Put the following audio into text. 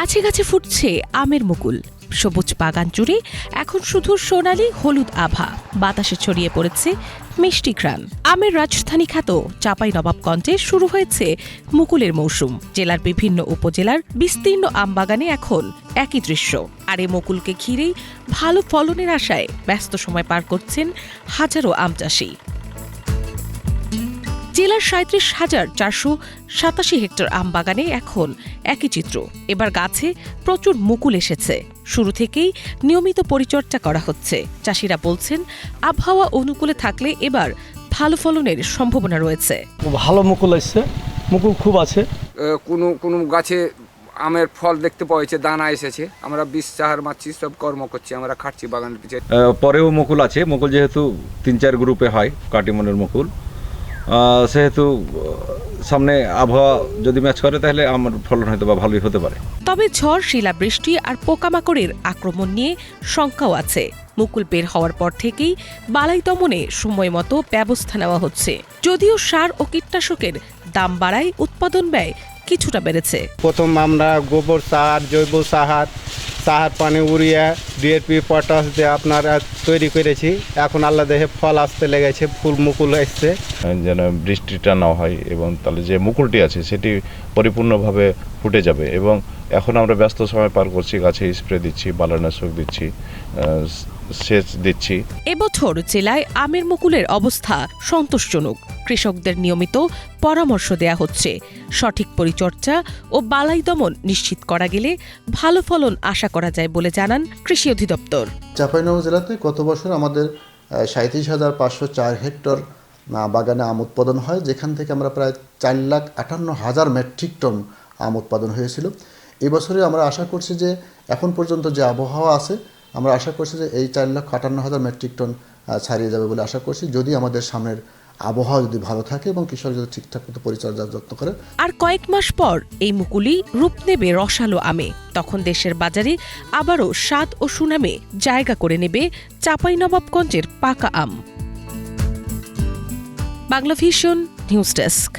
গাছে গাছে ফুটছে আমের মুকুল, সবুজ বাগান জুড়ে এখন শুধু সোনালি হলুদ আভা, বাতাসে ছড়িয়ে পড়েছে মিষ্টি ঘ্রাণ। আমের রাজধানী খ্যাত চাঁপাইনবাবগঞ্জে শুরু হয়েছে মুকুলের মৌসুম। জেলার বিভিন্ন উপজেলার বিস্তীর্ণ আমবাগানে এখন একই দৃশ্য। আর এই মুকুলকে ঘিরেই ভালো ফলনের আশায় ব্যস্ত সময় পার করছেন হাজারো আম চাষী। জেলার ৩৭,৪৮৭ হেক্টর আম বাগানে এখন একই চিত্র। এবার গাছে প্রচুর মুকুল এসেছে। শুরু থেকেই নিয়মিত পরিচর্যা করা হচ্ছে। চাষিরা বলছেন, আবহাওয়া অনুকূলে থাকলে এবার ভালো ফলনের সম্ভাবনা রয়েছে। ভালো মুকুল আসছে, মুকুল খুব আছে। কোনো গাছে আমের ফল দেখতে পাওয়া যাচ্ছে, দানা এসেছে। আমরা বীজ চাহার মারছি, সব কর্ম করছি, আমরা খাচ্ছি বাগানের পিছিয়ে। পরেও মুকুল আছে। মুকুল যেহেতু ৩-৪ গ্রুপে হয় কাটিমনের মুকুল, সেহেতু সামনে আবহাওয়া যদি ম্যাচ করে তাহলে আমার ফলন হয়তো বা ভালোই হতে পারে। তবে ঝড়, শিলাবৃষ্টি আর পোকামাকড়ের আক্রমণ নিয়ে শঙ্কাও আছে। মুকুল বের হওয়ার পর থেকেই বালাই দমনে সময় মতো ব্যবস্থা নেওয়া হচ্ছে। যদিও সার ও কীটনাশকের দাম বাড়ায় উৎপাদন ব্যয় কিছুটা বেড়েছে। প্রথম আমরা গোবর সার, জৈব সার, পানি, ইউরিয়া, ডিএপি, পটাশ দিয়ে আপনারা তৈরি করেছি। এখন আল্লাহ দেহে ফল আসতে লেগেছে, ফুল মুকুল এসছে। যেন বৃষ্টিটা না হয় এবং তাহলে যে মুকুলটি আছে সেটি পরিপূর্ণভাবে ফুটে যাবে। এবং এখন আমরা ব্যস্ত সময় পার করছি, গাছে স্প্রে দিচ্ছি, বালানাশক দিচ্ছি, সেচ দিচ্ছি। এবছর জেলায় আমের মুকুলের অবস্থা সন্তোষজনক। কৃষকদের নিয়মিত পরামর্শ দেয়া হচ্ছে। সঠিক পরিচর্যা ও বালাই দমন নিশ্চিত করা গেলে ভালো ফলন আশা করা যায় বলে জানান কৃষি অধিদপ্তর। চাঁপাইনবাবগঞ্জ জেলাতে গত বছর আমাদের ৩৭,৫০৪ হেক্টর বাগানে আম উৎপাদন হয়, যেখান থেকে আমরা প্রায় 4,58,000 মেট্রিক টন আম উৎপাদন হয়েছিল। এবছরে আমরা আশা করছি যে এখন পর্যন্ত যে আবহাওয়া আছে, আমরা আশা করছি যে এই 4,58,000 মেট্রিক টন ছাড়িয়ে যাবে বলে আশা করছি, যদি আমাদের সামনের আবহাওয়া যদি ভালো থাকে এবং কৃষক যদি ঠিকঠাক মতো পরিচর্যার যত্ন করে। আর কয়েক মাস পর এই মুকুলই রূপ নেবে রসালো আমে। তখন দেশের বাজারে আবারও স্বাদ ও সুনামে জায়গা করে নেবে চাঁপাইনবাবগঞ্জের পাকা আম। Bangla vision news desk.